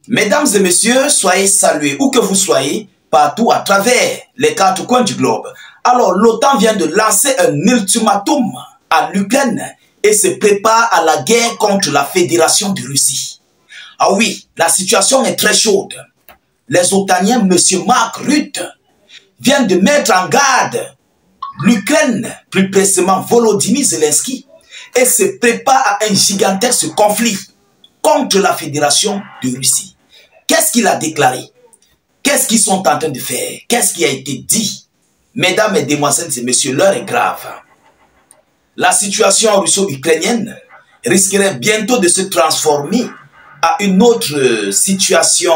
Mesdames et messieurs, soyez salués où que vous soyez, partout à travers les quatre coins du globe. Alors, l'OTAN vient de lancer un ultimatum à l'Ukraine et se prépare à la guerre contre la Fédération de Russie. Ah oui, la situation est très chaude. Les OTANiens, M. Mark Rutte, viennent de mettre en garde l'Ukraine, plus précisément Volodymyr Zelensky, et se prépare à un gigantesque conflit contre la Fédération de Russie. Qu'est-ce qu'il a déclaré? Qu'est-ce qu'ils sont en train de faire? Qu'est-ce qui a été dit? Mesdames, Mesdemoiselles et Messieurs, l'heure est grave. La situation russo-ukrainienne risquerait bientôt de se transformer à une autre situation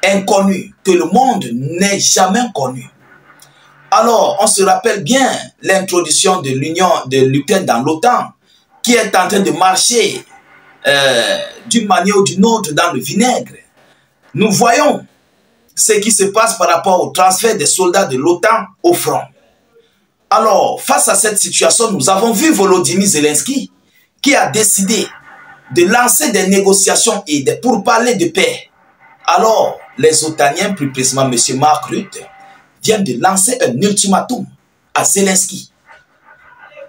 inconnue que le monde n'ait jamais connue. Alors, on se rappelle bien l'introduction de l'Ukraine dans l'OTAN, qui est en train de marcher d'une manière ou d'une autre dans le vinaigre. Nous voyons ce qui se passe par rapport au transfert des soldats de l'OTAN au front. Alors, face à cette situation, nous avons vu Volodymyr Zelensky qui a décidé de lancer des négociations et des pourparlers de paix. Alors, les OTANiens, plus précisément M. Mark Rutte, viennent de lancer un ultimatum à Zelensky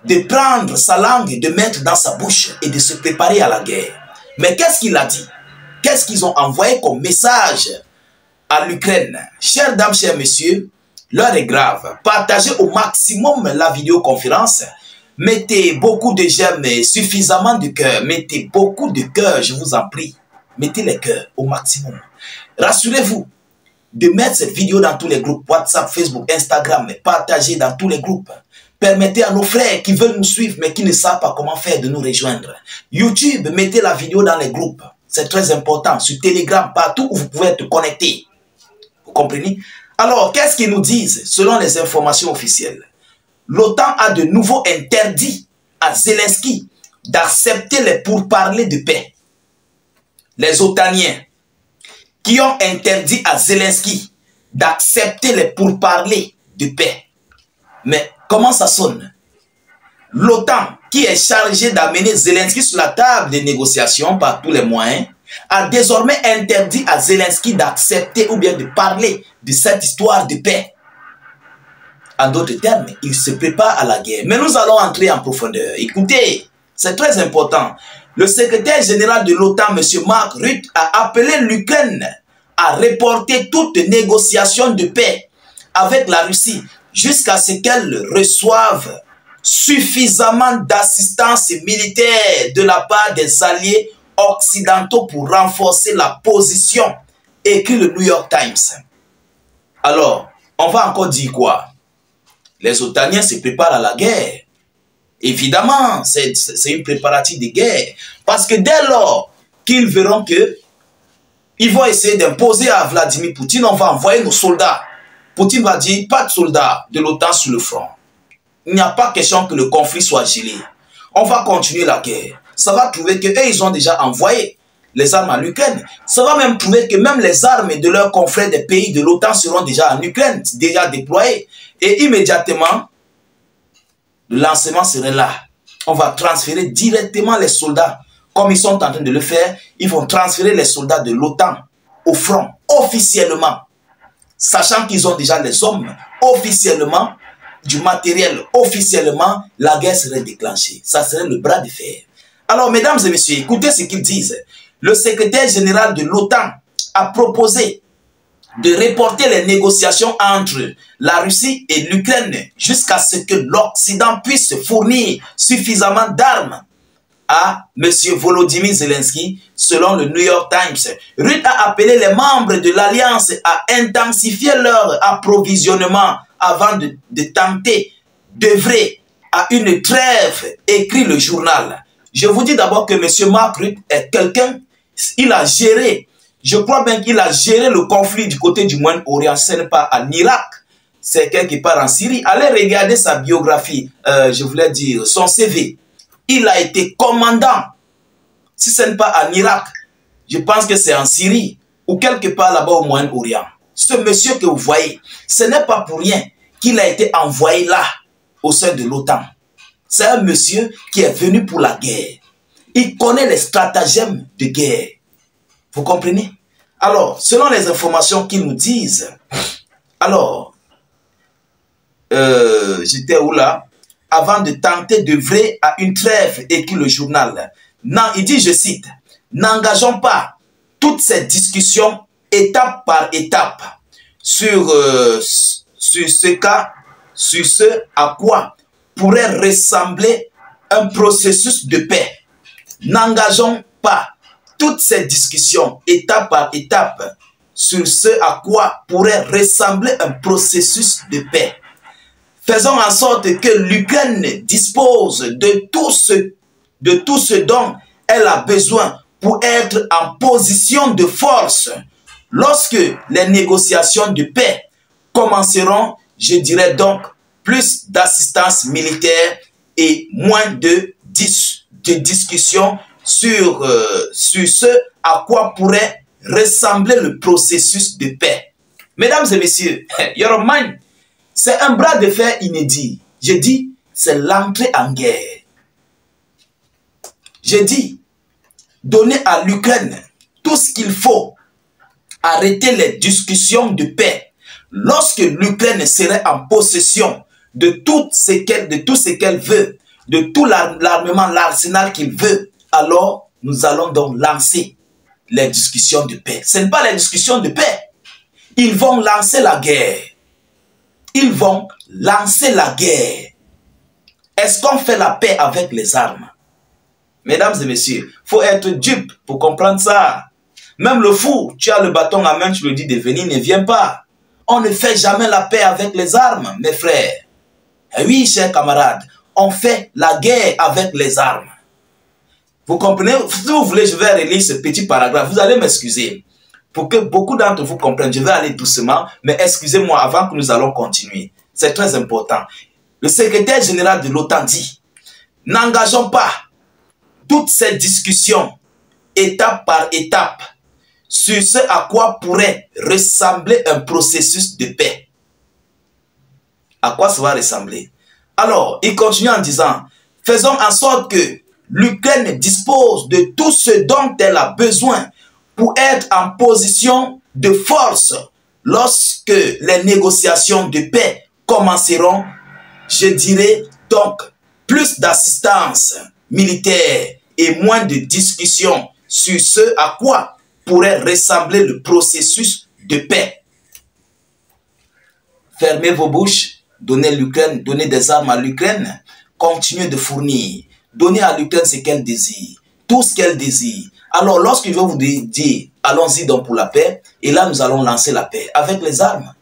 de prendre sa langue et de mettre dans sa bouche et de se préparer à la guerre. Mais qu'est-ce qu'il a dit? Qu'est-ce qu'ils ont envoyé comme message à l'Ukraine? Chères dames, chers messieurs, l'heure est grave. Partagez au maximum la vidéoconférence. Mettez beaucoup de j'aime et suffisamment de cœur. Mettez beaucoup de cœur, je vous en prie. Mettez les cœurs au maximum. Rassurez-vous de mettre cette vidéo dans tous les groupes WhatsApp, Facebook, Instagram, et partagez dans tous les groupes. Permettez à nos frères qui veulent nous suivre mais qui ne savent pas comment faire de nous rejoindre. YouTube, mettez la vidéo dans les groupes. C'est très important. Sur Telegram, partout où vous pouvez être connecté. Vous comprenez? Alors, qu'est-ce qu'ils nous disent selon les informations officielles? L'OTAN a de nouveau interdit à Zelensky d'accepter les pourparlers de paix. Les OTANiens qui ont interdit à Zelensky d'accepter les pourparlers de paix. Mais comment ça sonne? L'OTAN, qui est chargé d'amener Zelensky sur la table des négociations par tous les moyens, a désormais interdit à Zelensky d'accepter ou bien de parler de cette histoire de paix. En d'autres termes, il se prépare à la guerre. Mais nous allons entrer en profondeur. Écoutez, c'est très important. Le secrétaire général de l'OTAN, M. Mark Rutte, a appelé l'Ukraine à reporter toute négociation de paix avec la Russie jusqu'à ce qu'elle reçoive suffisamment d'assistance militaire de la part des alliés occidentaux pour renforcer la position, écrit le New York Times. Alors, on va encore dire quoi? Les OTANiens se préparent à la guerre. Évidemment, c'est une préparative de guerre. Parce que dès lors qu'ils verront que ils vont essayer d'imposer à Vladimir Poutine, on va envoyer nos soldats. Poutine va dire, pas de soldats de l'OTAN sur le front. Il n'y a pas question que le conflit soit gelé. On va continuer la guerre. Ça va prouver qu'eux, ils ont déjà envoyé les armes à l'Ukraine. Ça va même prouver que même les armes de leurs confrères des pays de l'OTAN seront déjà en Ukraine, déjà déployées. Et immédiatement, le lancement serait là. On va transférer directement les soldats. Comme ils sont en train de le faire, ils vont transférer les soldats de l'OTAN au front, officiellement. Sachant qu'ils ont déjà les hommes, officiellement, du matériel, officiellement, la guerre serait déclenchée. Ça serait le bras de fer. Alors, mesdames et messieurs, écoutez ce qu'ils disent. Le secrétaire général de l'OTAN a proposé de reporter les négociations entre la Russie et l'Ukraine jusqu'à ce que l'Occident puisse fournir suffisamment d'armes à M. Volodymyr Zelensky, selon le New York Times. Rutte a appelé les membres de l'Alliance à intensifier leur approvisionnement avant de tenter d'œuvrer à une trêve, écrit le journal. Je vous dis d'abord que M. Mark Rutte est quelqu'un, il a géré, je crois bien qu'il a géré le conflit du côté du Moyen-Orient, ce n'est pas en Irak, c'est quelqu'un qui part en Syrie. Allez regarder sa biographie, je voulais dire, son CV. Il a été commandant, si ce n'est pas en Irak, je pense que c'est en Syrie, ou quelque part là-bas au Moyen-Orient. Ce monsieur que vous voyez, ce n'est pas pour rien qu'il a été envoyé là, au sein de l'OTAN. C'est un monsieur qui est venu pour la guerre. Il connaît les stratagèmes de guerre. Vous comprenez? Alors, selon les informations qu'ils nous disent, alors, j'étais où là? Avant de tenter d'œuvrer à une trêve, écrit le journal. Non, il dit, je cite, n'engageons pas toutes ces discussions étape par étape sur ce à quoi pourrait ressembler un processus de paix. N'engageons pas toutes ces discussions étape par étape sur ce à quoi pourrait ressembler un processus de paix. Faisons en sorte que l'Ukraine dispose de tout ce dont elle a besoin pour être en position de force. Lorsque les négociations de paix commenceront, je dirais donc plus d'assistance militaire et moins de discussions sur ce à quoi pourrait ressembler le processus de paix. Mesdames et messieurs, your mind, c'est un bras de fer inédit. Je dis, c'est l'entrée en guerre. Je dis, donner à l'Ukraine tout ce qu'il faut, arrêter les discussions de paix. Lorsque l'Ukraine serait en possession de tout ce qu'elle veut, de tout l'armement, l'arsenal qu'il veut, alors nous allons donc lancer les discussions de paix. Ce n'est pas les discussions de paix. Ils vont lancer la guerre. Ils vont lancer la guerre. Est-ce qu'on fait la paix avec les armes? Mesdames et messieurs, il faut être dupe pour comprendre ça. Même le fou, tu as le bâton à main, tu lui dis de venir, ne viens pas. On ne fait jamais la paix avec les armes, mes frères. Et oui, chers camarades, on fait la guerre avec les armes. Vous comprenez? Si vous voulez, je vais relire ce petit paragraphe. Vous allez m'excuser. Pour que beaucoup d'entre vous comprennent, je vais aller doucement, mais excusez-moi avant que nous allons continuer. C'est très important. Le secrétaire général de l'OTAN dit, n'engageons pas toutes ces discussions, étape par étape, sur ce à quoi pourrait ressembler un processus de paix. À quoi ça va ressembler? Alors, il continue en disant, faisons en sorte que l'Ukraine dispose de tout ce dont elle a besoin pour être en position de force lorsque les négociations de paix commenceront. Je dirais donc plus d'assistance militaire et moins de discussions sur ce à quoi pourrait ressembler le processus de paix. Fermez vos bouches, donnez l'Ukraine, donnez des armes à l'Ukraine, continuez de fournir, donnez à l'Ukraine ce qu'elle désire, tout ce qu'elle désire. Alors lorsqu'il va vous dire, allons-y donc pour la paix, et là nous allons lancer la paix avec les armes.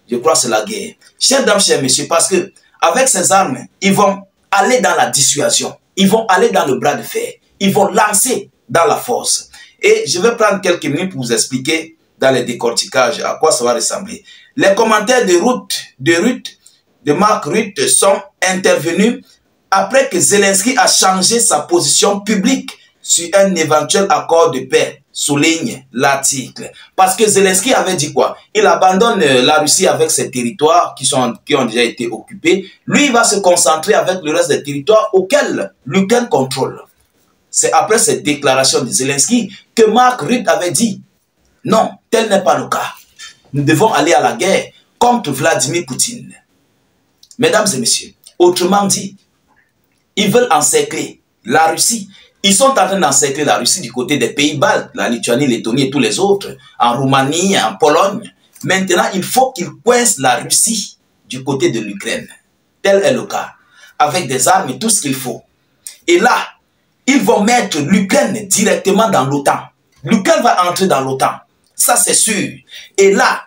Je crois que c'est la guerre. Chers dames, chers messieurs, parce que avec ces armes, ils vont aller dans la dissuasion, ils vont aller dans le bras de fer, ils vont lancer dans la force. Et je vais prendre quelques minutes pour vous expliquer dans les décorticages à quoi ça va ressembler. Les commentaires de Mark Rutte sont intervenus après que Zelensky a changé sa position publique sur un éventuel accord de paix, souligne l'article. Parce que Zelensky avait dit quoi? Il abandonne la Russie avec ses territoires qui ont déjà été occupés. Lui, il va se concentrer avec le reste des territoires auxquels l'Ukraine contrôle. C'est après cette déclaration de Zelensky que Mark Rutte avait dit non, tel n'est pas le cas. Nous devons aller à la guerre contre Vladimir Poutine. Mesdames et messieurs, autrement dit, ils veulent encercler la Russie. Ils sont en train d'encercler la Russie du côté des pays baltes, la Lituanie, Lettonie et tous les autres, en Roumanie, en Pologne. Maintenant, il faut qu'ils coincent la Russie du côté de l'Ukraine. Tel est le cas, avec des armes et tout ce qu'il faut. Et là, ils vont mettre l'Ukraine directement dans l'OTAN. L'Ukraine va entrer dans l'OTAN. Ça, c'est sûr. Et là,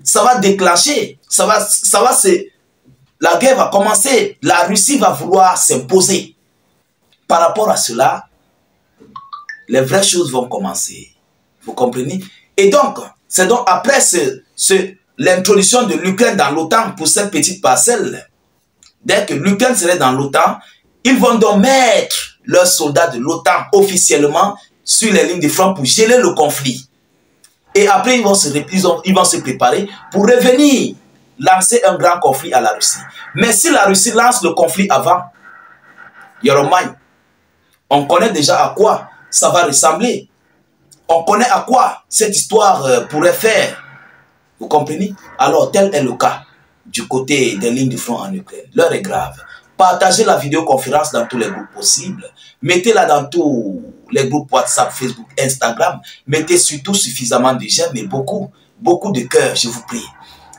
ça va déclencher, la guerre va commencer. La Russie va vouloir s'imposer. Par rapport à cela, les vraies choses vont commencer. Vous comprenez? Et donc, c'est donc après l'introduction de l'Ukraine dans l'OTAN pour cette petite parcelle, dès que l'Ukraine serait dans l'OTAN, ils vont donc mettre leurs soldats de l'OTAN officiellement sur les lignes de front pour geler le conflit. Et après, ils vont se préparer pour revenir lancer un grand conflit à la Russie. Mais si la Russie lance le conflit avant, Yoromai, on connaît déjà à quoi ça va ressembler. On connaît à quoi cette histoire pourrait faire. Vous comprenez? Alors, tel est le cas du côté des lignes de front en Ukraine. L'heure est grave. Partagez la vidéoconférence dans tous les groupes possibles. Mettez-la dans tous les groupes WhatsApp, Facebook, Instagram. Mettez surtout suffisamment de j'aime et beaucoup de cœur, je vous prie.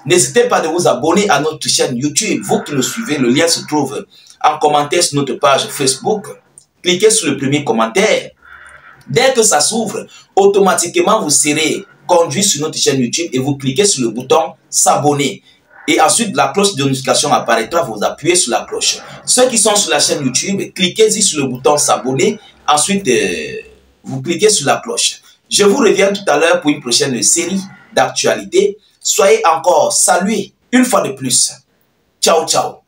N'hésitez pas de vous abonner à notre chaîne YouTube. Vous qui nous suivez, le lien se trouve en commentaire sur notre page Facebook. Cliquez sur le premier commentaire. Dès que ça s'ouvre, automatiquement vous serez conduit sur notre chaîne YouTube et vous cliquez sur le bouton s'abonner. Et ensuite, la cloche de notification apparaîtra, vous appuyez sur la cloche. Ceux qui sont sur la chaîne YouTube, cliquez-y sur le bouton s'abonner. Ensuite, vous cliquez sur la cloche. Je vous reviens tout à l'heure pour une prochaine série d'actualités. Soyez encore salués une fois de plus. Ciao, ciao.